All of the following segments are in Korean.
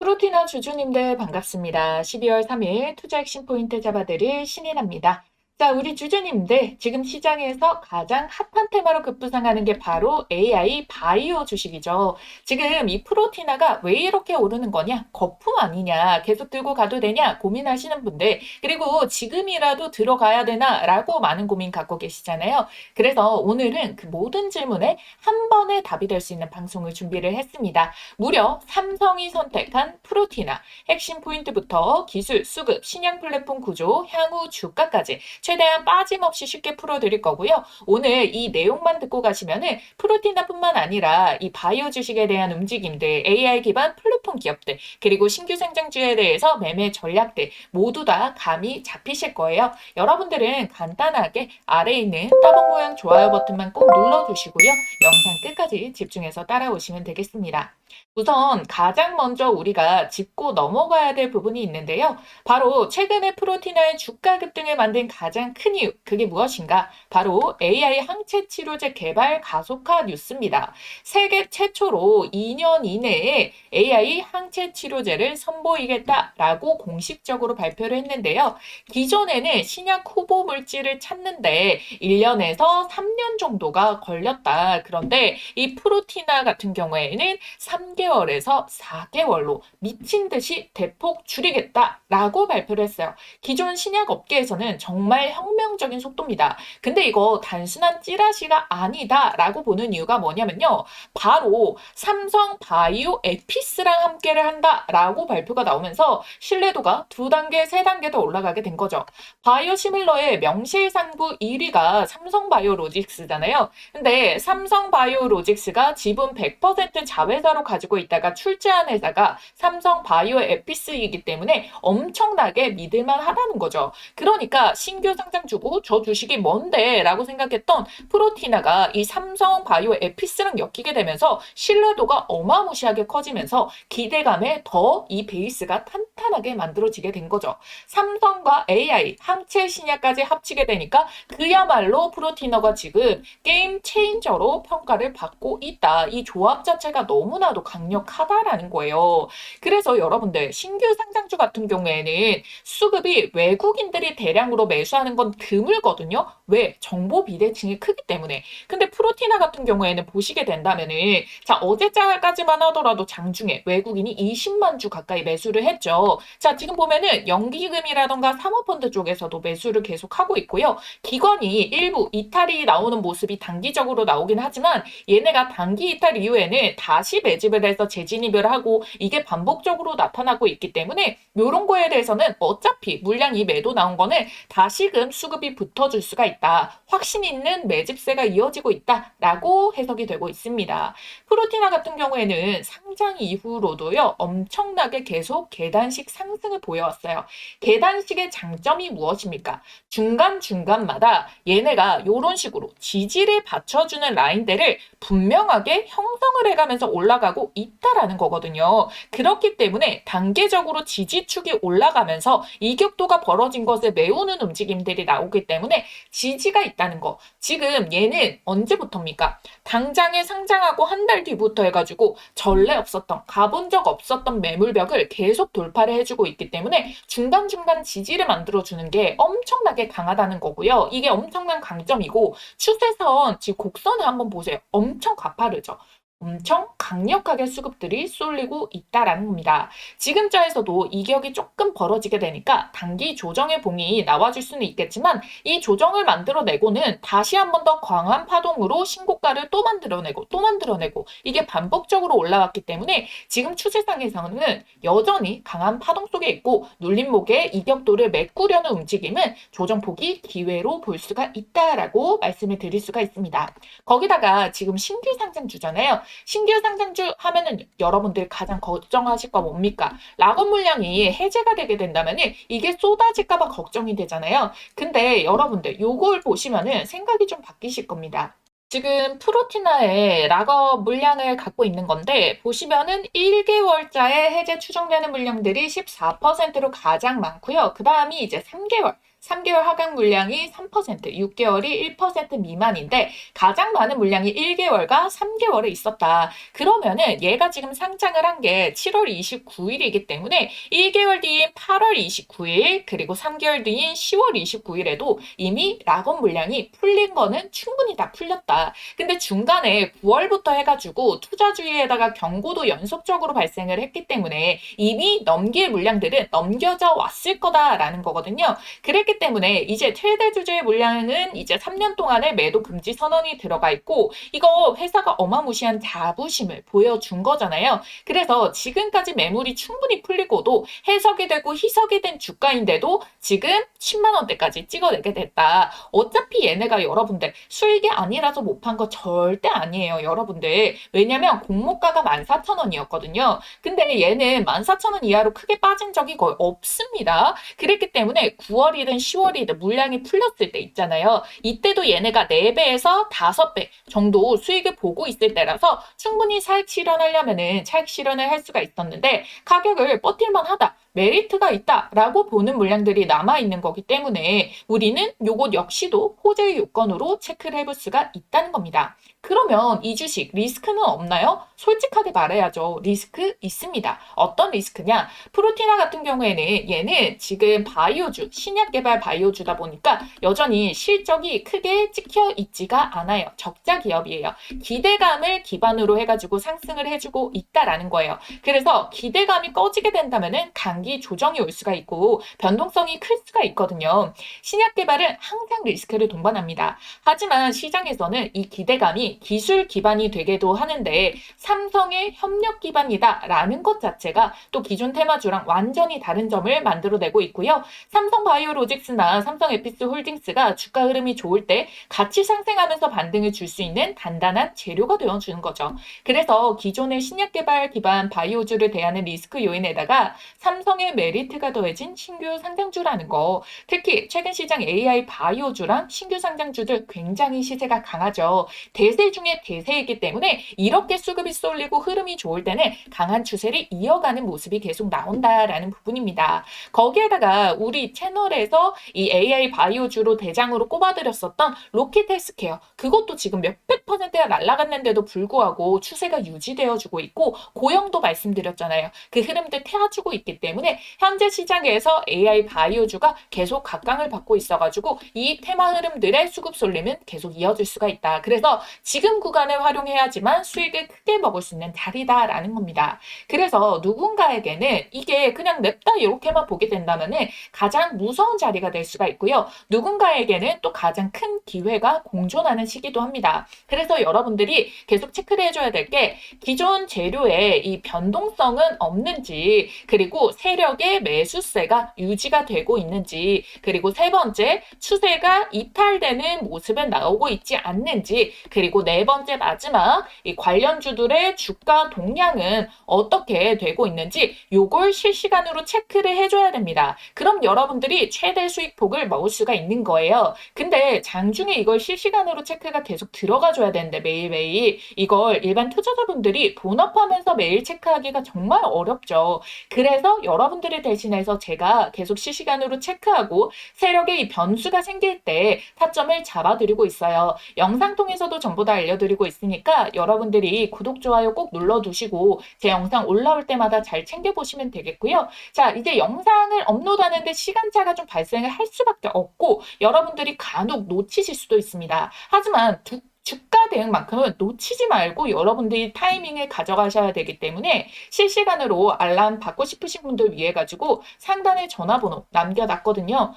프로티너 주주님들 반갑습니다. 12월 3일 투자 핵심 포인트 잡아드릴 신인합니다. 자, 우리 주주님들 지금 시장에서 가장 핫한 테마로 급부상하는 게 바로 AI 바이오 주식이죠. 지금 이 프로티나가 왜 이렇게 오르는 거냐? 거품 아니냐? 계속 들고 가도 되냐? 고민하시는 분들, 그리고 지금이라도 들어가야 되나? 라고 많은 고민 갖고 계시잖아요. 그래서 오늘은 그 모든 질문에 한 번에 답이 될 수 있는 방송을 준비를 했습니다. 무려 삼성이 선택한 프로티나 핵심 포인트부터 기술, 수급, 신약 플랫폼 구조, 향후 주가까지 최대한 빠짐없이 쉽게 풀어드릴 거고요. 오늘 이 내용만 듣고 가시면은 프로티나뿐만 아니라 이 바이오 주식에 대한 움직임들, AI 기반 플랫폼 기업들, 그리고 신규 상장주에 대해서 매매 전략들 모두 다 감이 잡히실 거예요. 여러분들은 간단하게 아래에 있는 따봉 모양 좋아요 버튼만 꼭 눌러주시고요. 영상 끝까지 집중해서 따라오시면 되겠습니다. 우선 가장 먼저 우리가 짚고 넘어가야 될 부분이 있는데요. 바로 최근에 프로티나의 주가 급등을 만든 가장 큰 이유, 그게 무엇인가? 바로 AI 항체 치료제 개발 가속화 뉴스입니다. 세계 최초로 2년 이내에 AI 항체 치료제를 선보이겠다라고 공식적으로 발표를 했는데요. 기존에는 신약 후보 물질을 찾는데 1년에서 3년 정도가 걸렸다. 그런데 이 프로티나 같은 경우에는 3개월에서 4개월로 미친 듯이 대폭 줄이겠다라고 발표를 했어요. 기존 신약 업계에서는 정말 혁명적인 속도입니다. 근데 이거 단순한 찌라시가 아니다라고 보는 이유가 뭐냐면요. 바로 삼성 바이오 에피스랑 함께를 한다라고 발표가 나오면서 신뢰도가 2단계, 3단계 더 올라가게 된 거죠. 바이오 시밀러의 명실상부 1위가 삼성 바이오로직스잖아요. 근데 삼성 바이오로직스가 지분 100% 자회사로 가지고 있다가 출자한 회사가 삼성 바이오 에피스이기 때문에 엄청나게 믿을만 하다는 거죠. 그러니까 신규 상장주고 저 주식이 뭔데? 라고 생각했던 프로티나가 이 삼성 바이오 에피스랑 엮이게 되면서 신뢰도가 어마무시하게 커지면서 기대감에 더 이 베이스가 탄탄하게 만들어지게 된 거죠. 삼성과 AI, 항체 신약까지 합치게 되니까 그야말로 프로티너가 지금 게임 체인저로 평가를 받고 있다. 이 조합 자체가 너무나도 강력하다라는 거예요. 그래서 여러분들 신규 상장주 같은 경우에는 수급이 외국인들이 대량으로 매수하는 건 드물거든요. 왜? 정보 비대칭이 크기 때문에. 근데 프로티나 같은 경우에는 보시게 된다면은 자 어제까지만 하더라도 장중에 외국인이 20만 주 가까이 매수를 했죠. 자 지금 보면은 연기금이라던가 사모펀드 쪽에서도 매수를 계속하고 있고요. 기관이 일부 이탈이 나오는 모습이 단기적으로 나오긴 하지만 얘네가 단기 이탈 이후에는 다시 매집을 해서 재진입을 하고 이게 반복적으로 나타나고 있기 때문에 이런 거에 대해서는 어차피 물량이 매도 나온 거는 다시금 수급이 붙어줄 수가 있다. 확신 있는 매집세가 이어지고 있다라고 해석이 되고 있습니다. 프로티나 같은 경우에는 상장 이후로도요 엄청나게 계속 계단식 상승을 보여왔어요. 계단식의 장점이 무엇입니까? 중간중간마다 얘네가 이런 식으로 지지를 받쳐주는 라인들을 분명하게 형성을 해가면서 올라가고 있다라는 거거든요. 그렇기 때문에 단계적으로 지지축이 올라가면서 이격도가 벌어진 것을 메우는 움직임들이 나오기 때문에 지지가 있다는 거. 지금 얘는 언제부터입니까? 당장에 상장하고 한 달 뒤부터 해가지고 전례 없었던 가본 적 없었던 매물벽을 계속 돌파를 해주고 있기 때문에 중간중간 지지를 만들어주는 게 엄청나게 강하다는 거고요. 이게 엄청난 강점이고 추세선 지금 곡선을 한번 보세요. 엄청 가파르죠. 엄청 강력하게 수급들이 쏠리고 있다라는 겁니다. 지금자에서도 이격이 조금 벌어지게 되니까 단기 조정의 봉이 나와줄 수는 있겠지만 이 조정을 만들어내고는 다시 한 번 더 강한 파동으로 신고가를 또 만들어내고 또 만들어내고 이게 반복적으로 올라왔기 때문에 지금 추세상에서는 여전히 강한 파동 속에 있고 눌림목의 이격도를 메꾸려는 움직임은 조정폭이 기회로 볼 수가 있다라고 말씀을 드릴 수가 있습니다. 거기다가 지금 신규 상장주잖아요. 신규 상장주 하면은 여러분들 가장 걱정하실 거 뭡니까? 락업 물량이 해제가 되게 된다면 이게 쏟아질까봐 걱정이 되잖아요. 근데 여러분들 요걸 보시면은 생각이 좀 바뀌실 겁니다. 지금 프로티나의 락업 물량을 갖고 있는 건데 보시면은 1개월자에 해제 추정되는 물량들이 14%로 가장 많고요. 그 다음이 이제 3개월. 3개월 하강 물량이 3%, 6개월이 1% 미만인데 가장 많은 물량이 1개월과 3개월에 있었다. 그러면은 얘가 지금 상장을 한 게 7월 29일이기 때문에 1개월 뒤인 8월 29일 그리고 3개월 뒤인 10월 29일에도 이미 락업 물량이 풀린 거는 충분히 다 풀렸다. 근데 중간에 9월부터 해가지고 투자주의에다가 경고도 연속적으로 발생을 했기 때문에 이미 넘길 물량들은 넘겨져 왔을 거다라는 거거든요. 그랬기 때문에 이제 최대 주주의 물량은 이제 3년 동안의 매도 금지 선언이 들어가 있고 이거 회사가 어마무시한 자부심을 보여준 거잖아요. 그래서 지금까지 매물이 충분히 풀리고도 해석이 되고 희석이 된 주가인데도 지금 10만 원대까지 찍어내게 됐다. 어차피 얘네가 여러분들 수익이 아니라서 못 판 거 절대 아니에요, 여러분들. 왜냐면 공모가가 14,000원이었거든요. 근데 얘는 14,000원 이하로 크게 빠진 적이 거의 없습니다. 그랬기 때문에 9월이든 10월이든 물량이 풀렸을 때 있잖아요. 이때도 얘네가 4배에서 5배 정도 수익을 보고 있을 때라서 충분히 차익 실현하려면은 차익 실현을 할 수가 있었는데 가격을 버틸만 하다. 메리트가 있다라고 보는 물량들이 남아있는 거기 때문에 우리는 요것 역시도 호재의 요건으로 체크를 해볼 수가 있다는 겁니다. 그러면 이 주식 리스크는 없나요? 솔직하게 말해야죠. 리스크 있습니다. 어떤 리스크냐? 프로티나 같은 경우에는 얘는 지금 바이오주, 신약 개발 바이오주다 보니까 여전히 실적이 크게 찍혀 있지가 않아요. 적자 기업이에요. 기대감을 기반으로 해가지고 상승을 해주고 있다라는 거예요. 그래서 기대감이 꺼지게 된다면은 단기 조정이 올 수가 있고 변동성이 클 수가 있거든요. 신약 개발은 항상 리스크를 동반합니다. 하지만 시장에서는 이 기대감이 기술 기반이 되기도 하는데 삼성의 협력 기반이다라는 것 자체가 또 기존 테마주랑 완전히 다른 점을 만들어내고 있고요. 삼성바이오로직스나 삼성에피스홀딩스가 주가 흐름이 좋을 때 같이 상승하면서 반등을 줄 수 있는 단단한 재료가 되어주는 거죠. 그래서 기존의 신약 개발 기반 바이오주를 대하는 리스크 요인에다가 삼성의 메리트가 더해진 신규 상장주라는 거, 특히 최근 시장 AI 바이오주랑 신규 상장주들 굉장히 시세가 강하죠. 대세 중에 대세이기 때문에 이렇게 수급이 쏠리고 흐름이 좋을 때는 강한 추세를 이어가는 모습이 계속 나온다라는 부분입니다. 거기에다가 우리 채널에서 이 AI 바이오주로 대장으로 꼽아드렸었던 로켓헬스케어, 그것도 지금 몇백 퍼센트가 날아갔는데도 불구하고 추세가 유지되어주고 있고 고영도 말씀드렸잖아요. 그 흐름들 태워주고 있기 때문에 현재 시장에서 AI 바이오주가 계속 각광을 받고 있어가지고 이 테마 흐름들의 수급 쏠림은 계속 이어질 수가 있다. 그래서 지금 구간을 활용해야지만 수익을 크게 먹을 수 있는 자리다라는 겁니다. 그래서 누군가에게는 이게 그냥 냅다 이렇게만 보게 된다면은 가장 무서운 자리가 될 수가 있고요. 누군가에게는 또 가장 큰 기회가 공존하는 시기도 합니다. 그래서 여러분들이 계속 체크를 해줘야 될 게 기존 재료의 이 변동성은 없는지, 그리고 세력의 매수세가 유지가 되고 있는지, 그리고 세 번째 추세가 이탈되는 모습은 나오고 있지 않는지, 그리고 네 번째 마지막 이 관련주들의 주가 동향은 어떻게 되고 있는지 요걸 실시간으로 체크를 해줘야 됩니다. 그럼 여러분들이 최대 수익폭을 먹을 수가 있는 거예요. 근데 장중에 이걸 실시간으로 체크가 계속 들어가줘야 되는데 매일매일 이걸 일반 투자자분들이 본업하면서 매일 체크하기가 정말 어렵죠. 그래서 여러분들을 대신해서 제가 계속 실시간으로 체크하고 세력의 이 변수가 생길 때 타점을 잡아드리고 있어요. 영상 통해서도 전부 다 알려드리고 있으니까 여러분들이 구독, 좋아요 꼭 눌러두시고 제 영상 올라올 때마다 잘 챙겨보시면 되겠고요. 자, 이제 영상을 업로드하는데 시간차가 좀 발생을 할 수밖에 없고 여러분들이 간혹 놓치실 수도 있습니다. 하지만 주가 대응만큼은 놓치지 말고 여러분들이 타이밍을 가져가셔야 되기 때문에 실시간으로 알람 받고 싶으신 분들 위해 가지고 상단에 전화번호 남겨놨거든요.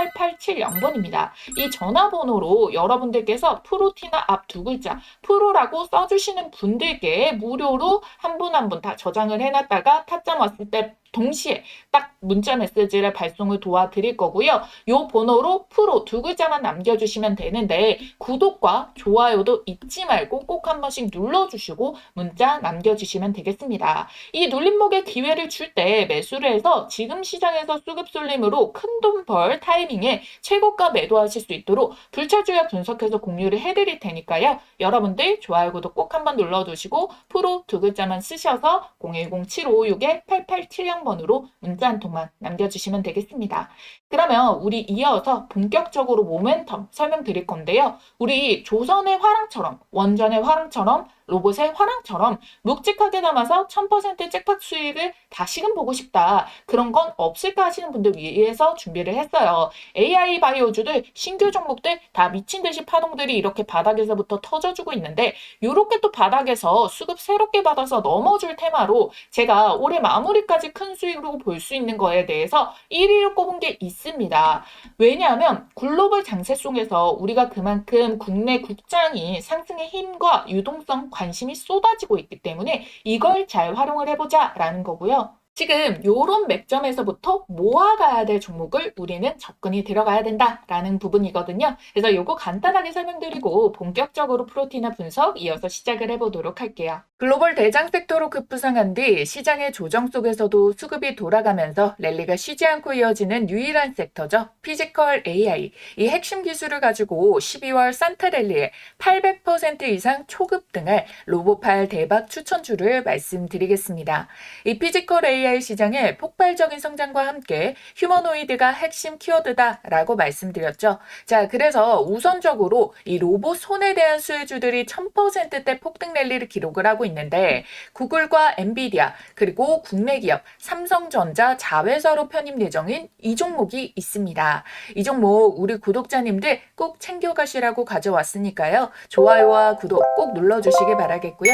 010-7556-8870번입니다. 이 전화번호로 여러분들께서 프로티나 앞 두 글자 프로라고 써주시는 분들께 무료로 한 분 한 분 다 저장을 해놨다가 타점 왔을 때 동시에 딱 문자 메시지를 발송을 도와드릴 거고요. 요 번호로 프로 두 글자만 남겨주시면 되는데 구독과 좋아요도 잊지 말고 꼭 한 번씩 눌러주시고 문자 남겨주시면 되겠습니다. 이 눌림목의 기회를 줄 때 매수를 해서 지금 시장에서 수급 쏠림으로 큰돈 벌 타이밍에 최고가 매도하실 수 있도록 불차주야 분석해서 공유를 해드릴 테니까요. 여러분들 좋아요, 구독 꼭 한번 눌러두시고 프로 두 글자만 쓰셔서 010-7556-8870 신청번호로 문자 한 통만 남겨주시면 되겠습니다. 그러면 우리 이어서 본격적으로 모멘텀 설명드릴 건데요. 우리 조선의 화랑처럼, 원전의 화랑처럼, 로봇의 화랑처럼 묵직하게 남아서 1000% 잭팟 수익을 다시금 보고 싶다. 그런 건 없을까 하시는 분들 위해서 준비를 했어요. AI 바이오주들, 신규 종목들 다 미친 듯이 파동들이 이렇게 바닥에서부터 터져주고 있는데 이렇게 또 바닥에서 수급 새롭게 받아서 넘어줄 테마로 제가 올해 마무리까지 큰 수익으로 볼 수 있는 거에 대해서 1위를 꼽은 게 있습니다. 왜냐하면 글로벌 장세 속에서 우리가 그만큼 국내 국장이 상승의 힘과 유동성 관심이 쏟아지고 있기 때문에 이걸 잘 활용을 해보자 라는 거고요. 지금 요런 맥점에서부터 모아가야 될 종목을 우리는 접근이 들어가야 된다라는 부분이거든요. 그래서 요거 간단하게 설명드리고 본격적으로 프로티나 분석 이어서 시작을 해보도록 할게요. 글로벌 대장 섹터로 급부상한 뒤 시장의 조정 속에서도 수급이 돌아가면서 랠리가 쉬지 않고 이어지는 유일한 섹터죠. 피지컬 AI. 이 핵심 기술을 가지고 12월 산타랠리에 800% 이상 초급등할 로봇팔 대박 추천주를 말씀드리겠습니다. 이 피지컬 AI 시장의 폭발적인 성장과 함께 휴머노이드가 핵심 키워드다라고 말씀드렸죠. 자, 그래서 우선적으로 이 로봇 손에 대한 수혜주들이 1000%대 폭등 랠리를 기록을 하고 있는데 구글과 엔비디아 그리고 국내 기업 삼성전자 자회사로 편입 예정인 이 종목이 있습니다. 이 종목 우리 구독자님들 꼭 챙겨가시라고 가져왔으니까요. 좋아요와 구독 꼭 눌러주시기 바라겠고요.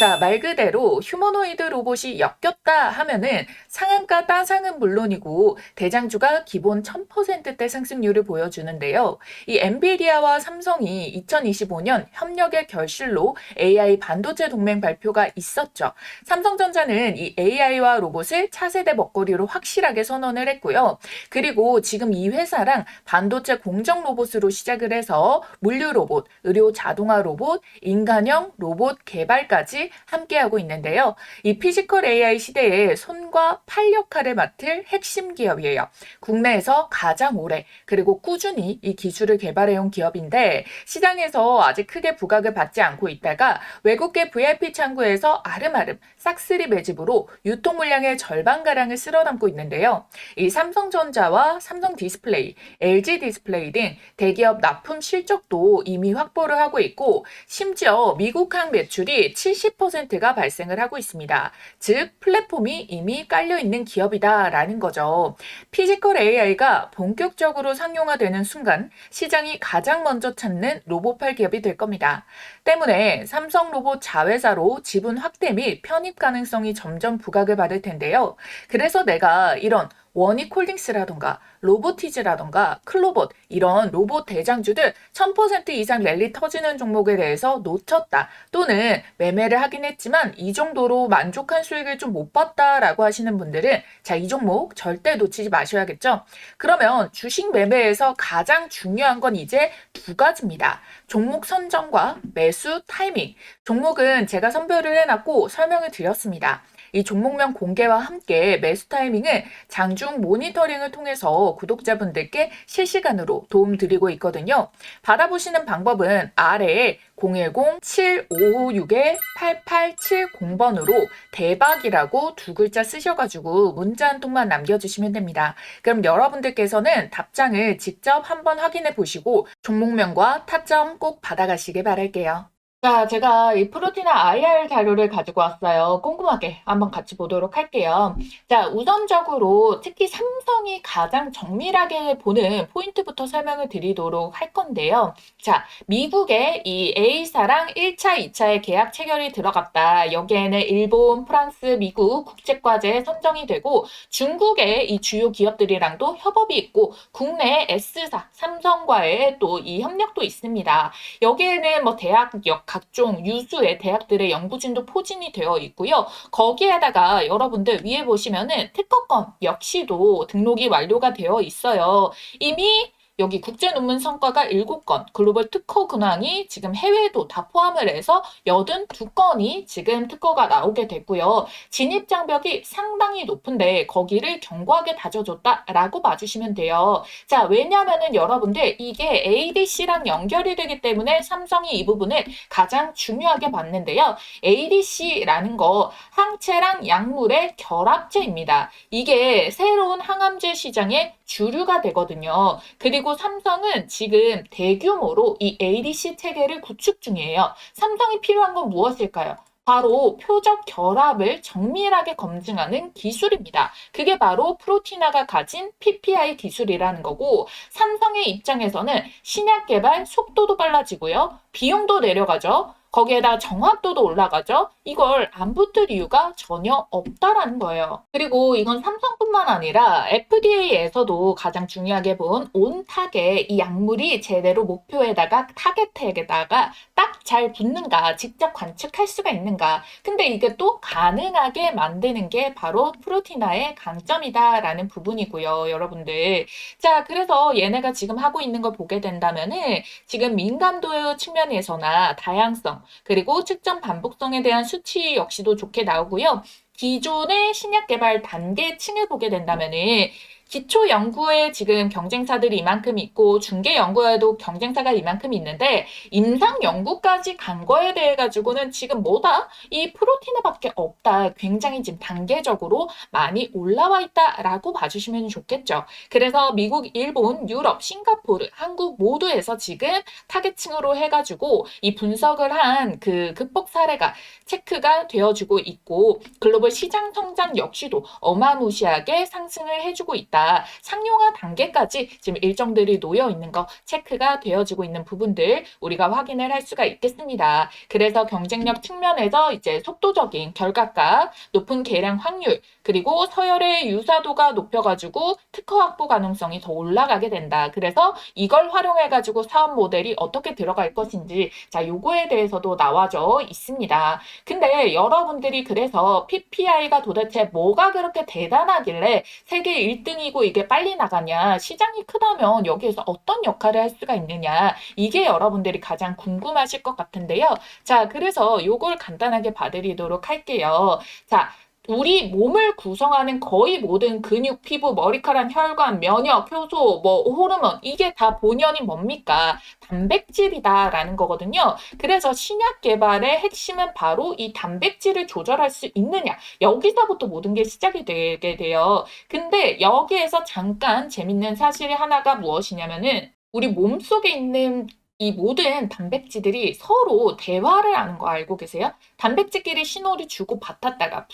자, 말 그대로 휴머노이드 로봇이 엮였다 하면은 상한가 따상은 물론이고 대장주가 기본 1000%대 상승률을 보여주는데요. 이 엔비디아와 삼성이 2025년 협력의 결실로 AI 반도체 동맹 발표가 있었죠. 삼성전자는 이 AI와 로봇을 차세대 먹거리로 확실하게 선언을 했고요. 그리고 지금 이 회사랑 반도체 공정 로봇으로 시작을 해서 물류 로봇, 의료 자동화 로봇, 인간형 로봇 개발까지 함께하고 있는데요. 이 피지컬 AI 시대에 손과 팔 역할을 맡을 핵심 기업이에요. 국내에서 가장 오래 그리고 꾸준히 이 기술을 개발해온 기업인데 시장에서 아직 크게 부각을 받지 않고 있다가 외국계 VIP 창구에서 아름아름 싹쓸이 매집으로 유통 물량의 절반가량을 쓸어담고 있는데요. 이 삼성전자와 삼성 디스플레이, LG 디스플레이 등 대기업 납품 실적도 이미 확보를 하고 있고 심지어 미국항 매출이 70%가 발생을 하고 있습니다. 즉 플랫폼이 이미 깔려있는 기업이다라는 거죠. 피지컬 AI가 본격적으로 상용화되는 순간 시장이 가장 먼저 찾는 로봇팔 기업이 될 겁니다. 때문에 삼성 로봇 자회사로 지분 확대 및 편입 가능성이 점점 부각을 받을 텐데요. 그래서 내가 이런 원익홀딩스라던가 로보티즈라던가 클로봇 이런 로봇 대장주들 1000% 이상 랠리 터지는 종목에 대해서 놓쳤다 또는 매매를 하긴 했지만 이 정도로 만족한 수익을 좀 못 봤다라고 하시는 분들은 자, 이 종목 절대 놓치지 마셔야겠죠. 그러면 주식 매매에서 가장 중요한 건 이제 두 가지입니다. 종목 선정과 매수 타이밍. 종목은 제가 선별을 해놨고 설명을 드렸습니다. 이 종목명 공개와 함께 매수 타이밍을 장중 모니터링을 통해서 구독자분들께 실시간으로 도움드리고 있거든요. 받아보시는 방법은 아래에 010-7556-8870번으로 대박이라고 두 글자 쓰셔가지고 문자 한 통만 남겨주시면 됩니다. 그럼 여러분들께서는 답장을 직접 한번 확인해 보시고 종목명과 타점 꼭 받아가시길 바랄게요. 자, 제가 이 프로티나 IR 자료를 가지고 왔어요. 꼼꼼하게 한번 같이 보도록 할게요. 자, 우선적으로 특히 삼성이 가장 정밀하게 보는 포인트부터 설명을 드리도록 할 건데요. 자, 미국의 이 A사랑 1차, 2차의 계약 체결이 들어갔다. 여기에는 일본, 프랑스, 미국 국제과제 선정이 되고 중국의 이 주요 기업들이랑도 협업이 있고 국내 S사, 삼성과의 또 이 협력도 있습니다. 여기에는 뭐 대학 각종 유수의 대학들의 연구진도 포진이 되어 있고요. 거기에다가 여러분들 위에 보시면은 특허권 역시도 등록이 완료가 되어 있어요. 이미 여기 국제 논문 성과가 7건, 글로벌 특허 근황이 지금 해외도 다 포함을 해서 82건이 지금 특허가 나오게 됐고요. 진입 장벽이 상당히 높은데 거기를 견고하게 다져줬다라고 봐주시면 돼요. 자, 왜냐하면은 여러분들 이게 ADC랑 연결이 되기 때문에 삼성이 이 부분을 가장 중요하게 봤는데요. ADC라는 거 항체랑 약물의 결합체입니다. 이게 새로운 항암제 시장의 주류가 되거든요. 그리고 삼성은 지금 대규모로 이 ADC 체계를 구축 중이에요. 삼성이 필요한 건 무엇일까요? 바로 표적 결합을 정밀하게 검증하는 기술입니다. 그게 바로 프로티나가 가진 PPI 기술이라는 거고, 삼성의 입장에서는 신약 개발 속도도 빨라지고요. 비용도 내려가죠. 거기에다 정확도도 올라가죠. 이걸 안 붙을 이유가 전혀 없다라는 거예요. 그리고 이건 삼성뿐만 아니라 FDA에서도 가장 중요하게 본 온타겟, 이 약물이 제대로 목표에다가 타겟에다가 딱 잘 붙는가, 직접 관측할 수가 있는가. 근데 이게 또 가능하게 만드는 게 바로 프로티나의 강점이다라는 부분이고요, 여러분들. 자, 그래서 얘네가 지금 하고 있는 걸 보게 된다면은 지금 민감도 측면에서나 다양성, 그리고 측정 반복성에 대한 수치 역시도 좋게 나오고요. 기존의 신약 개발 단계층을 보게 된다면은 기초 연구에 지금 경쟁사들이 이만큼 있고 중개 연구에도 경쟁사가 이만큼 있는데 임상 연구까지 간 거에 대해 가지고는 지금 뭐다? 이 프로티나밖에 없다. 굉장히 지금 단계적으로 많이 올라와 있다라고 봐주시면 좋겠죠. 그래서 미국, 일본, 유럽, 싱가포르, 한국 모두에서 지금 타겟층으로 해가지고 이 분석을 한 그 극복 사례가 체크가 되어주고 있고 글로벌 시장 성장 역시도 어마무시하게 상승을 해주고 있다. 상용화 단계까지 지금 일정들이 놓여 있는 거 체크가 되어지고 있는 부분들 우리가 확인을 할 수가 있겠습니다. 그래서 경쟁력 측면에서 이제 속도적인 결과값, 높은 개량 확률, 그리고 서열의 유사도가 높여가지고 특허 확보 가능성이 더 올라가게 된다. 그래서 이걸 활용해가지고 사업 모델이 어떻게 들어갈 것인지 자 요거에 대해서도 나와져 있습니다. 근데 여러분들이 그래서 PPI가 도대체 뭐가 그렇게 대단하길래 세계 1등이고 이게 빨리 나가냐, 시장이 크다면 여기에서 어떤 역할을 할 수가 있느냐, 이게 여러분들이 가장 궁금하실 것 같은데요. 자, 그래서 요걸 간단하게 봐드리도록 할게요. 자, 우리 몸을 구성하는 거의 모든 근육, 피부, 머리카락, 혈관, 면역, 효소, 뭐 호르몬 이게 다 본연이 뭡니까? 단백질이다라는 거거든요. 그래서 신약 개발의 핵심은 바로 이 단백질을 조절할 수 있느냐. 여기서부터 모든 게 시작이 되게 돼요. 근데 여기에서 잠깐 재밌는 사실이 하나가 무엇이냐면은 우리 몸속에 있는 이 모든 단백질들이 서로 대화를 하는 거 알고 계세요? 단백질끼리 신호를 주고 받았다가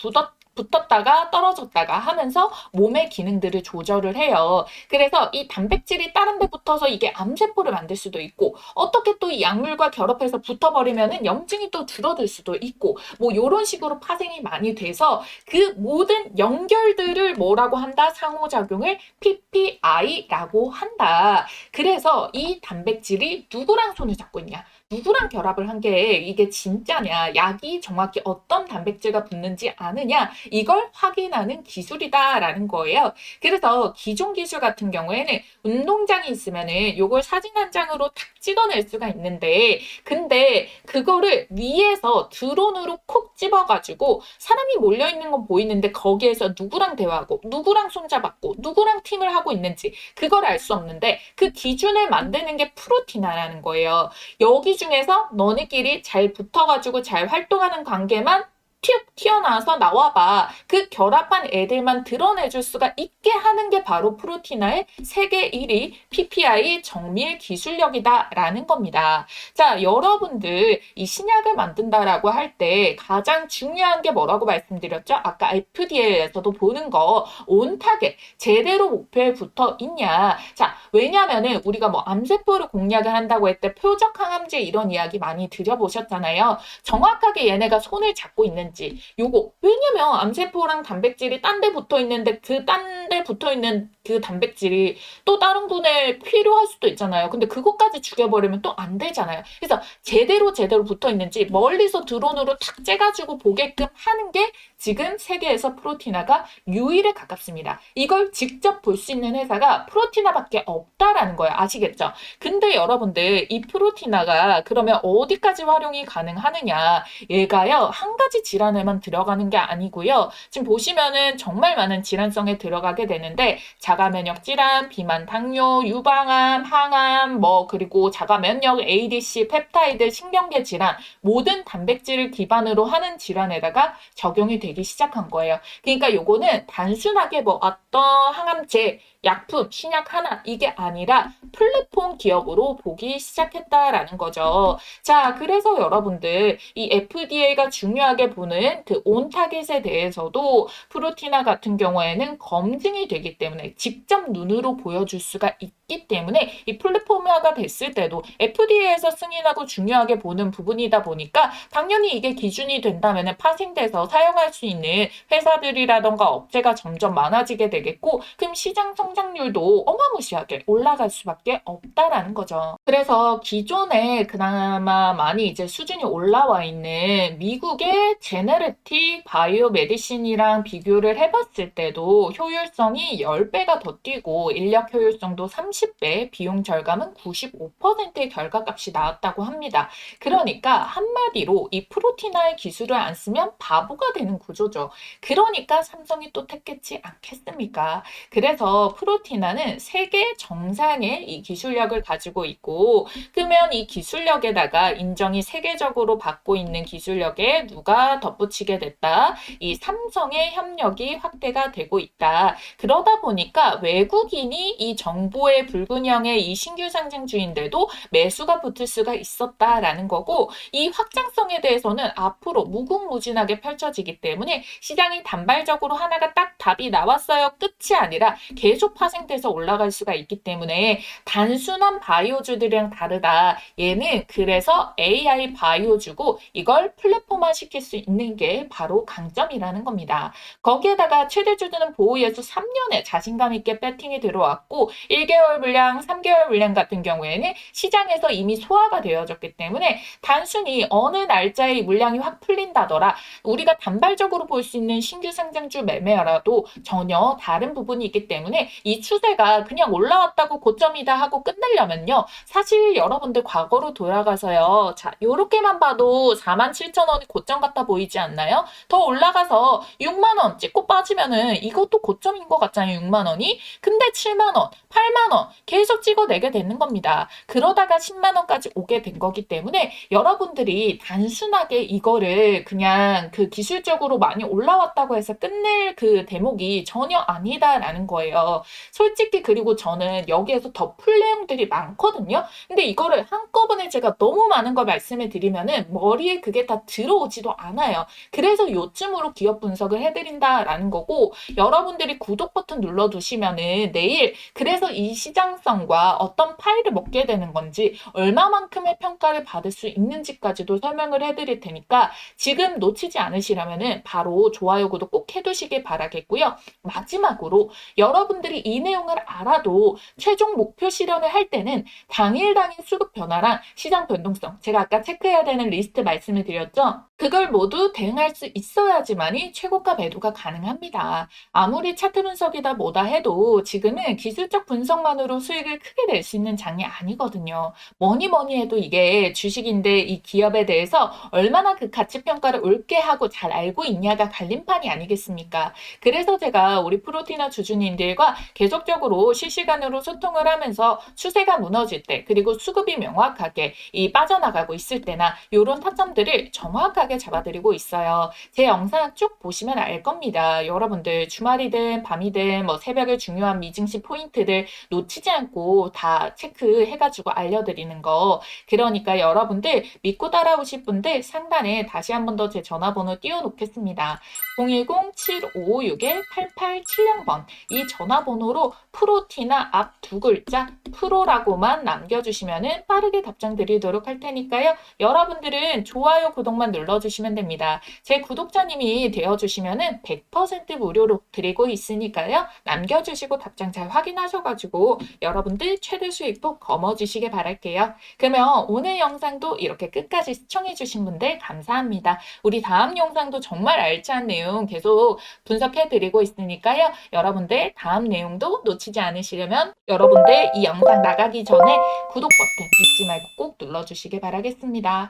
붙었다가 떨어졌다가 하면서 몸의 기능들을 조절을 해요. 그래서 이 단백질이 다른 데 붙어서 이게 암세포를 만들 수도 있고 어떻게 또 이 약물과 결합해서 붙어버리면은 염증이 또 줄어들 수도 있고 뭐 이런 식으로 파생이 많이 돼서 그 모든 연결들을 뭐라고 한다? 상호작용을 PPI라고 한다. 그래서 이 단백질이 누구랑 손을 잡고 있냐? 누구랑 결합을 한 게 이게 진짜냐? 약이 정확히 어떤 단백질과 붙는지 아느냐? 이걸 확인하는 기술이다라는 거예요. 그래서 기존 기술 같은 경우에는 운동장이 있으면은 요걸 사진 한 장으로 탁 찍어낼 수가 있는데 근데 그거를 위에서 드론으로 콕 집어가지고 사람이 몰려있는 건 보이는데 거기에서 누구랑 대화하고 누구랑 손잡았고 누구랑 팀을 하고 있는지 그걸 알 수 없는데 그 기준을 만드는 게 프로티나라는 거예요. 여기 중에서 너네끼리 잘 붙어가지고 잘 활동하는 관계만 튀어 튀어나와서 나와봐. 그 결합한 애들만 드러내줄 수가 있게 하는 게 바로 프로티나의 세계 1위 PPI 정밀 기술력이다라는 겁니다. 자, 여러분들 이 신약을 만든다라고 할 때 가장 중요한 게 뭐라고 말씀드렸죠? 아까 FDA에서도 보는 거 온타겟 제대로 목표에 붙어 있냐. 자, 왜냐면은 우리가 뭐 암세포를 공략을 한다고 했을 때 표적 항암제 이런 이야기 많이 들여보셨잖아요. 정확하게 얘네가 손을 잡고 있는지 있는지 요거 왜냐면 암세포랑 단백질이 딴 데 붙어 있는데 그 딴 데 붙어 있는 그 단백질이 또 다른 분에 필요할 수도 있잖아요. 근데 그것까지 죽여버리면 또 안 되잖아요. 그래서 제대로 붙어 있는지 멀리서 드론으로 탁 째가지고 보게끔 하는 게 지금 세계에서 프로티나가 유일에 가깝습니다. 이걸 직접 볼 수 있는 회사가 프로티나밖에 없다라는 거예요. 아시겠죠? 근데 여러분들 이 프로티나가 그러면 어디까지 활용이 가능하느냐? 얘가요 한 가지 질환에만 들어가는 게 아니고요. 지금 보시면은 정말 많은 질환성에 들어가게 되는데 자가면역 질환, 비만 당뇨, 유방암, 항암, 그리고 자가면역, ADC, 펩타이드, 신경계 질환 모든 단백질을 기반으로 하는 질환에다가 적용이 되기 시작한 거예요. 그러니까 요거는 단순하게 어떤 항암제, 약품, 신약 하나 이게 아니라 플랫폼 기업으로 보기 시작했다라는 거죠. 자, 그래서 여러분들 이 FDA가 중요하게 보는 그 온타겟에 대해서도 프로티나 같은 경우에는 검증이 되기 때문에 직접 눈으로 보여줄 수가 있기 때문에 이 플랫폼화가 됐을 때도 FDA에서 승인하고 중요하게 보는 부분이다 보니까 당연히 이게 기준이 된다면 파생돼서 사용할 수 있는 회사들이라던가 업체가 점점 많아지게 되겠고 그럼 시장 성장률도 어마무시하게 올라갈 수밖에 없다라는 거죠. 그래서 기존에 그나마 많이 이제 수준이 올라와 있는 미국의 제네레틱 바이오 메디신이랑 비교를 해봤을 때도 효율성이 10배가 더 뛰고 인력 효율성도 30배, 비용 절감은 95%의 결과값이 나왔다고 합니다. 그러니까 한마디로 이 프로티나의 기술을 안 쓰면 바보가 되는 구조죠. 그러니까 삼성이 또 택했지 않겠습니까? 그래서 프로티나는 세계 정상의 이 기술력을 가지고 있고 그러면 이 기술력에다가 인정이 세계적으로 받고 있는 기술력에 누가 덧붙이게 됐다? 이 삼성의 협력이 확대가 되고 있다. 그러다 보니까 외국인이 이 정보의 불균형의 이 신규 상장주인데도 매수가 붙을 수가 있었다라는 거고 이 확장성에 대해서는 앞으로 무궁무진하게 펼쳐지기 때문에 시장이 단발적으로 하나가 딱 답이 나왔어요. 끝이 아니라 계속 파생돼서 올라갈 수가 있기 때문에 단순한 바이오주들이랑 다르다. 얘는 그래서 AI 바이오주고 이걸 플랫폼화 시킬 수 있는 게 바로 강점이라는 겁니다. 거기에다가 최대주주는 보호예수 3년에 자신감 있게 배팅이 들어왔고 1개월 물량, 3개월 물량 같은 경우에는 시장에서 이미 소화가 되어졌기 때문에 단순히 어느 날짜에 물량이 확 풀린다더라 우리가 단발적으로 볼 수 있는 신규 상장주 매매라도 전혀 다른 부분이 있기 때문에 이 추세가 그냥 올라왔다고 고점이다 하고 끝내려면요. 사실 여러분들 과거로 돌아가서요. 자, 요렇게만 봐도 47,000원이 고점 같아 보이지 않나요? 더 올라가서 6만원 찍고 빠지면은 이것도 고점인 것 같잖아요. 6만원이. 근데 7만원, 8만원 계속 찍어내게 되는 겁니다. 그러다가 10만원까지 오게 된 거기 때문에 여러분들이 단순하게 이거를 그냥 그 기술적으로 많이 올라왔다고 해서 끝낼 그 대목이 전혀 아니다라는 거예요. 솔직히 그리고 저는 여기에서 더 풀 내용들이 많거든요. 근데 이거를 한꺼번에 제가 너무 많은 걸 말씀을 드리면은 머리에 그게 다 들어오지도 않아요. 그래서 요쯤으로 기업 분석을 해드린다라는 거고 여러분들이 구독 버튼 눌러두시면은 내일 그래서 이 시장성과 어떤 파일을 먹게 되는 건지 얼마만큼의 평가를 받을 수 있는지까지도 설명을 해드릴 테니까 지금 놓치지 않으시려면은 바로 좋아요, 구독 꼭 해두시길 바라겠고요. 마지막으로 여러분들이 이 내용을 알아도 최종 목표 실현을 할 때는 당일 수급 변화랑 시장 변동성 제가 아까 체크해야 되는 리스트 말씀을 드렸죠. 그걸 모두 대응할 수 있어야지만이 최고가 매도가 가능합니다. 아무리 차트 분석이다 뭐다 해도 지금은 기술적 분석만으로 수익을 크게 낼 수 있는 장이 아니거든요. 뭐니 해도 이게 주식인데 이 기업에 대해서 얼마나 그 가치 평가를 옳게 하고 잘 알고 있냐가 갈림판이 아니겠습니까? 그래서 제가 우리 프로티나 주주님들과 계속적으로 실시간으로 소통을 하면서 추세가 무너질 때 그리고 수급이 명확하게 이 빠져나가고 있을 때나 이런 타점들을 정확하게 잡아드리고 있어요. 제 영상 쭉 보시면 알 겁니다. 여러분들 주말이든 밤이든 새벽에 중요한 미증시 포인트들 놓치지 않고 다 체크해가지고 알려드리는 거. 그러니까 여러분들 믿고 따라오실 분들 상단에 다시 한 번 더 제 전화번호 띄워놓겠습니다. 010-7556-8870번 이 전화번호로 프로티나 앞 두 글자 프로라고만 남겨주시면 빠르게 답장 드리도록 할 테니까요. 여러분들은 좋아요, 구독만 눌러주시면 됩니다. 바랍니다. 제 구독자님이 되어주시면은 100% 무료로 드리고 있으니까요. 남겨주시고 답장 잘 확인하셔가지고 여러분들 최대 수익도 거머쥐시길 바랄게요. 그러면 오늘 영상도 이렇게 끝까지 시청해주신 분들 감사합니다. 우리 다음 영상도 정말 알찬 내용 계속 분석해드리고 있으니까요. 여러분들 다음 내용도 놓치지 않으시려면 여러분들 이 영상 나가기 전에 구독 버튼 잊지 말고 꼭 눌러주시길 바라겠습니다.